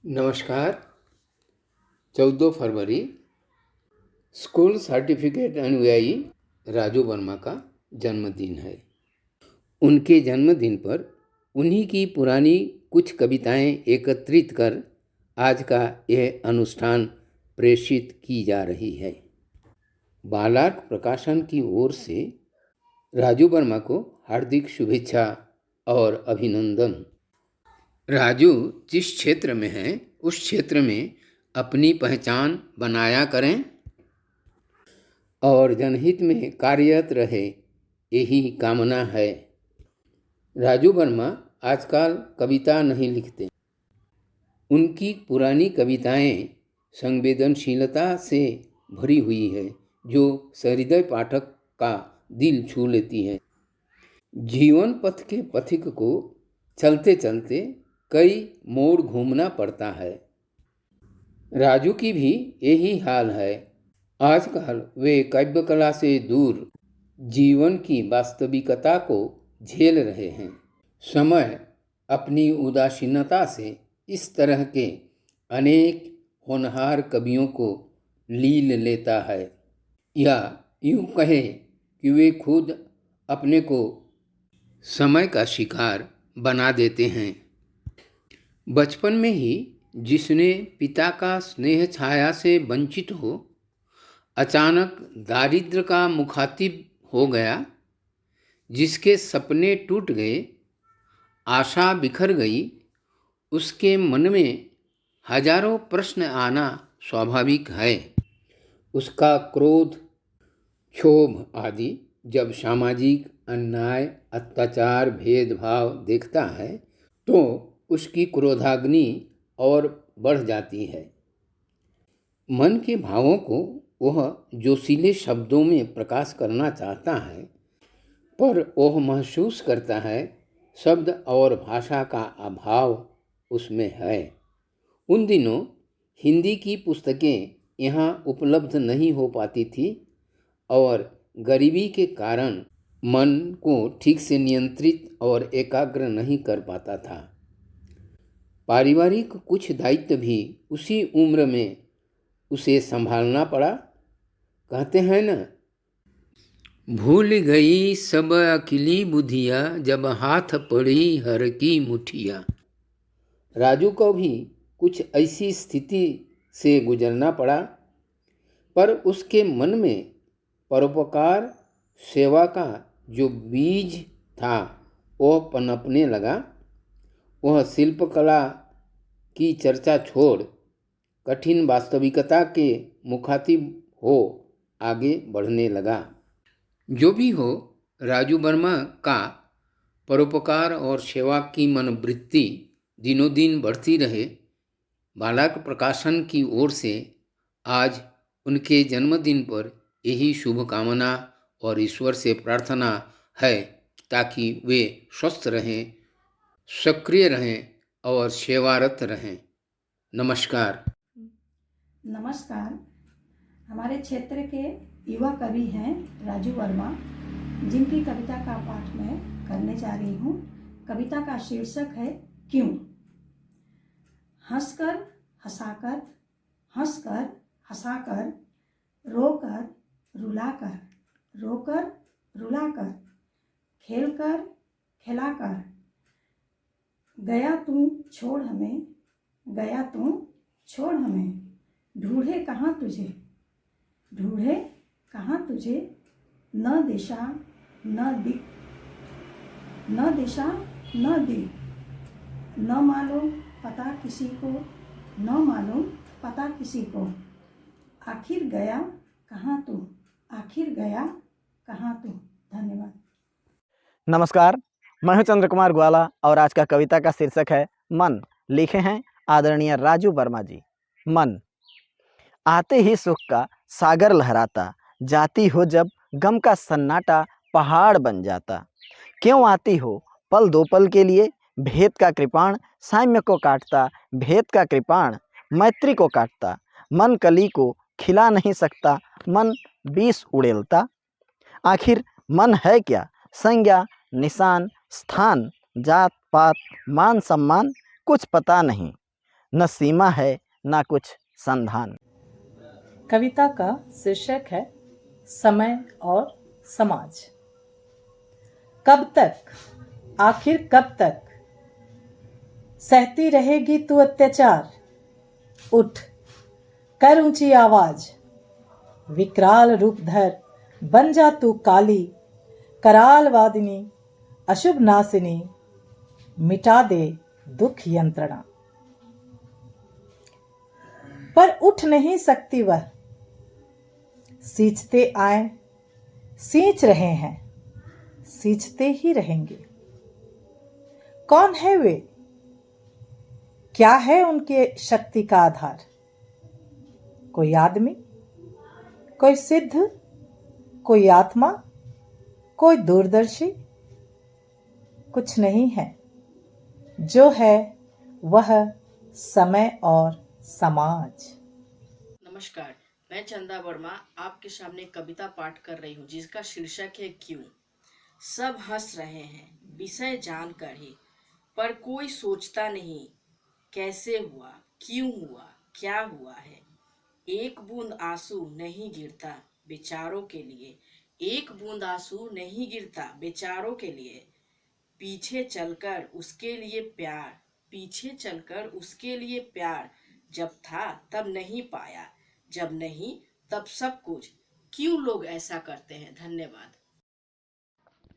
नमस्कार। 14 फरवरी school certificate अनुयायी राजू वर्मा का जन्मदिन है। उनके जन्मदिन पर उन्हीं की पुरानी कुछ कविताएं एकत्रित कर आज का यह अनुष्ठान प्रेषित की जा रही है। बालार्क प्रकाशन की ओर से राजू वर्मा को हार्दिक शुभेच्छा और अभिनंदन। राजू जिस क्षेत्र में हैं उस क्षेत्र में अपनी पहचान बनाया करें और जनहित में कार्यरत रहे, यही कामना है। राजू वर्मा आजकल कविता नहीं लिखते। उनकी पुरानी कविताएं संवेदनशीलता से भरी हुई है जो सहृदय पाठक का दिल छू लेती है। जीवन पथ के पथिक को चलते चलते कई मोड़ घूमना पड़ता है। राजू की भी यही हाल है। आजकल वे काव्य कला से दूर जीवन की वास्तविकता को झेल रहे हैं। समय अपनी उदासीनता से इस तरह के अनेक होनहार कवियों को लील लेता है, या यूँ कहे कि वे खुद अपने को समय का शिकार बना देते हैं। बचपन में ही जिसने पिता का स्नेह छाया से वंचित हो अचानक दारिद्र्य का मुखातिब हो गया, जिसके सपने टूट गए, आशा बिखर गई, उसके मन में हजारों प्रश्न आना स्वाभाविक है। उसका क्रोध, क्षोभ आदि जब सामाजिक अन्याय, अत्याचार, भेदभाव देखता है तो उसकी क्रोधाग्नि और बढ़ जाती है। मन के भावों को वह जोशीले शब्दों में प्रकाश करना चाहता है, पर वह महसूस करता है शब्द और भाषा का अभाव उसमें है। उन दिनों हिंदी की पुस्तकें यहाँ उपलब्ध नहीं हो पाती थी और गरीबी के कारण मन को ठीक से नियंत्रित और एकाग्र नहीं कर पाता था। पारिवारिक कुछ दायित्व भी उसी उम्र में उसे संभालना पड़ा। कहते हैं ना, भूल गई सब अकिली बुधिया, जब हाथ पड़ी हर की मुठिया। राजू को भी कुछ ऐसी स्थिति से गुजरना पड़ा, पर उसके मन में परोपकार, सेवा का जो बीज था वह पनपने लगा। वह शिल्पकला की चर्चा छोड़ कठिन वास्तविकता के मुखातिब हो आगे बढ़ने लगा। जो भी हो, राजू वर्मा का परोपकार और सेवा की मनोवृत्ति दिनों दिन बढ़ती रहे। बालार्क प्रकाशन की ओर से आज उनके जन्मदिन पर यही शुभकामना और ईश्वर से प्रार्थना है ताकि वे स्वस्थ रहें, सक्रिय रहें और सेवारत रहें। नमस्कार। नमस्कार। हमारे क्षेत्र के युवा कवि हैं राजू वर्मा, जिनकी कविता का पाठ मैं करने जा रही हूँ। कविता का शीर्षक है क्यों। हंसकर हंसाकर, हंसकर हंसाकर, रोकर रुलाकर, रोकर रुलाकर, खेलकर खिलाकर, गया तू छोड़ हमें, गया तू छोड़ हमें, ढूंढे कहाँ तुझे, ढूंढे कहाँ तुझे, न दिशा न दिख, न दिशा न दिख, न मालूम पता किसी को, न मालूम पता किसी को, आखिर गया कहाँ तू, आखिर गया कहाँ तू। धन्यवाद। नमस्कार, मैं हूं चंद्र कुमार ग्वाला और आज का कविता का शीर्षक है मन। लिखे हैं आदरणीय राजू वर्मा जी। मन। आते ही सुख का सागर लहराता, जाती हो जब गम का सन्नाटा पहाड़ बन जाता। क्यों आती हो पल दो पल के लिए, भेद का कृपाण साम्य को काटता, भेद का कृपाण मैत्री को काटता। मन कली को खिला नहीं सकता, मन विष उड़ेलता। आखिर मन है क्या, संज्ञा निशान स्थान, जात पात मान सम्मान कुछ पता नहीं। न सीमा है न कुछ संधान। कविता का शीर्षक है समय और समाज। कब तक, आखिर कब तक सहती रहेगी तू अत्याचार? उठ, कर ऊंची आवाज, विकराल रूप धर, बन जा तू काली, कराल वादिनी, अशुभ नासिनी, मिटा दे दुख यंत्रणा। पर उठ नहीं सकती वह, सींचते आए, सींच रहे हैं, सींचते ही रहेंगे। कौन है वे, क्या है उनके शक्ति का आधार? कोई आदमी, कोई सिद्ध, कोई आत्मा, कोई दूरदर्शी? कुछ नहीं है, जो है वह समय और समाज। नमस्कार, मैं चंदा वर्मा आपके सामने कविता पाठ कर रही हूँ जिसका शीर्षक है क्यों। सब हंस रहे हैं विषय जानकर ही, पर कोई सोचता नहीं कैसे हुआ, क्यों हुआ, क्या हुआ है। एक बूंद आंसू नहीं गिरता बेचारों के लिए, एक बूंद आंसू नहीं गिरता बेचारों के लिए। पीछे चलकर उसके लिए प्यार, पीछे चलकर उसके लिए प्यार, जब था तब नहीं पाया, जब नहीं तब सब कुछ। क्यों लोग ऐसा करते हैं। धन्यवाद।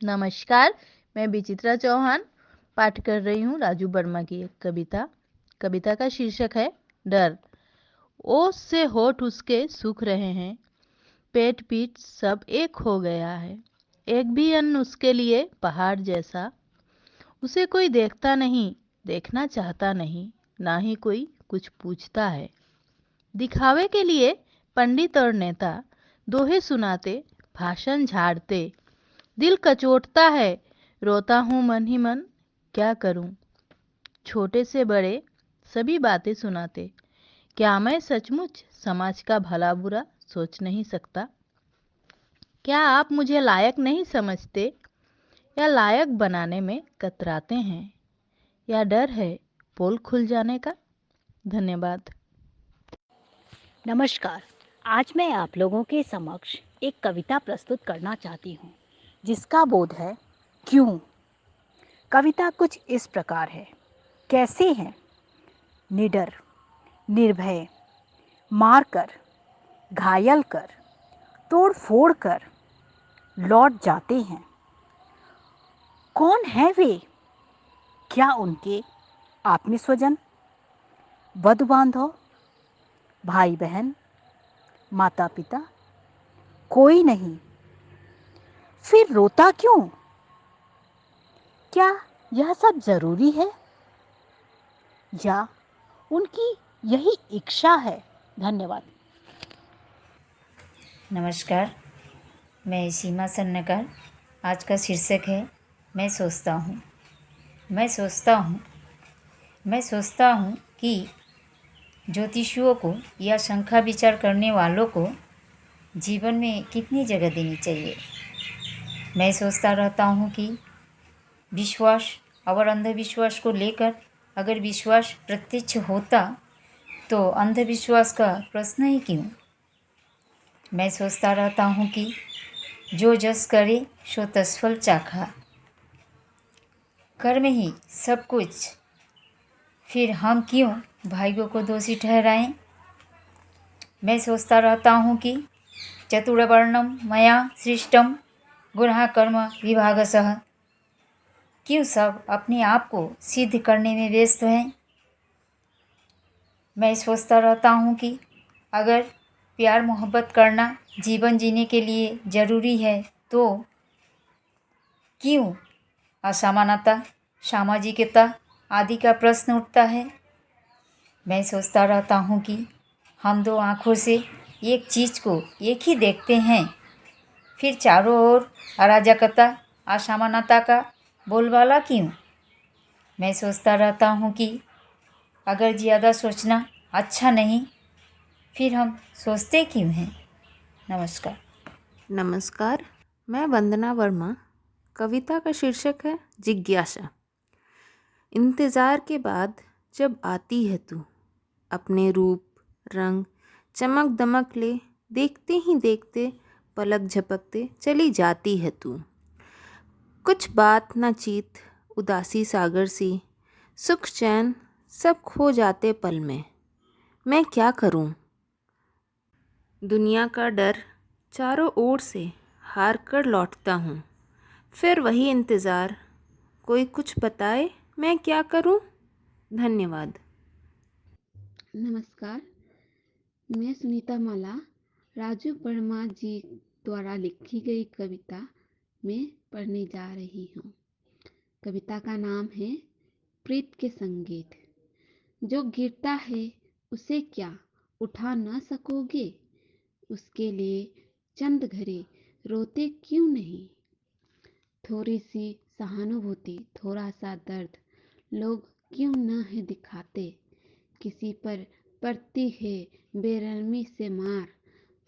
नमस्कार, मैं विचित्रा चौहान पाठ कर रही हूँ राजू वर्मा की एक कविता। कविता का शीर्षक है डर। ओस से होठ उसके सूख रहे हैं, पेट पीठ सब एक हो गया है। एक भी अन्न उसके लिए पहाड़ जैसा, उसे कोई देखता नहीं, देखना चाहता नहीं, ना ही कोई कुछ पूछता है। दिखावे के लिए पंडित और नेता दोहे सुनाते, भाषण झाड़ते, दिल कचोटता है, रोता हूँ मन ही मन, क्या करूँ। छोटे से बड़े सभी बातें सुनाते, क्या मैं सचमुच समाज का भला बुरा सोच नहीं सकता? क्या आप मुझे लायक नहीं समझते, या लायक बनाने में कतराते हैं, या डर है पोल खुल जाने का? धन्यवाद। नमस्कार, आज मैं आप लोगों के समक्ष एक कविता प्रस्तुत करना चाहती हूँ जिसका बोध है क्यों। कविता कुछ इस प्रकार है। कैसे हैं निडर, निर्भय, मार कर, घायल कर, तोड़ फोड़ कर लौट जाते हैं। कौन है वे, क्या उनके आत्मीय स्वजन, बंधु बांधव, भाई बहन, माता पिता? कोई नहीं, फिर रोता क्यों? क्या यह सब जरूरी है, या उनकी यही इच्छा है? धन्यवाद। नमस्कार, मैं सीमा सन्नकर। आज का शीर्षक है मैं सोचता हूँ। मैं सोचता हूँ कि ज्योतिषियों को या शंका विचार करने वालों को जीवन में कितनी जगह देनी चाहिए। मैं सोचता रहता हूँ कि विश्वास और अंधविश्वास को लेकर अगर विश्वास प्रत्यक्ष होता तो अंधविश्वास का प्रश्न ही क्यों। मैं सोचता रहता हूँ कि जो जस करे सो तत्फल चाखा, कर्म ही सब कुछ, फिर हम क्यों भाग्यों को दोषी ठहराएं। मैं सोचता रहता हूँ कि चतुर्वर्णम मया सृष्टम गुणः कर्म विभागशः, क्यों सब अपने आप को सिद्ध करने में व्यस्त हैं। मैं सोचता रहता हूँ कि अगर प्यार मोहब्बत करना जीवन जीने के लिए ज़रूरी है तो क्यों असमानता, सामाजिकता आदि का प्रश्न उठता है। मैं सोचता रहता हूँ कि हम दो आँखों से एक चीज़ को एक ही देखते हैं, फिर चारों ओर अराजकता, असमानता का बोलबाला क्यों। मैं सोचता रहता हूँ कि अगर ज़्यादा सोचना अच्छा नहीं, फिर हम सोचते क्यों हैं। नमस्कार। नमस्कार, मैं वंदना वर्मा। कविता का शीर्षक है जिज्ञासा। इंतज़ार के बाद जब आती है तू, अपने रूप, रंग, चमक दमक ले देखते ही देखते पलक झपकते चली जाती है तू। कुछ बात न चीत, उदासी सागर सी, सुख चैन सब खो जाते पल में। मैं क्या करूं? दुनिया का डर चारों ओर से हार कर लौटता हूँ। फिर वही इंतज़ार, कोई कुछ बताए मैं क्या करूं? धन्यवाद। नमस्कार, मैं सुनीता माला राजू वर्मा जी द्वारा लिखी गई कविता में पढ़ने जा रही हूँ। कविता का नाम है प्रीत के संगीत। जो गिरता है उसे क्या उठा न सकोगे? उसके लिए चंद घड़ी रोते क्यों नहीं? थोड़ी सी सहानुभूति, थोड़ा सा दर्द लोग क्यों न है दिखाते? किसी पर पड़ती है बेरहमी से मार,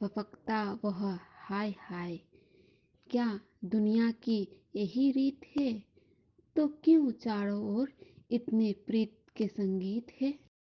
फपकता वह हाय हाय। क्या दुनिया की यही रीत है? तो क्यों चारों ओर इतने प्रीत के संगीत है?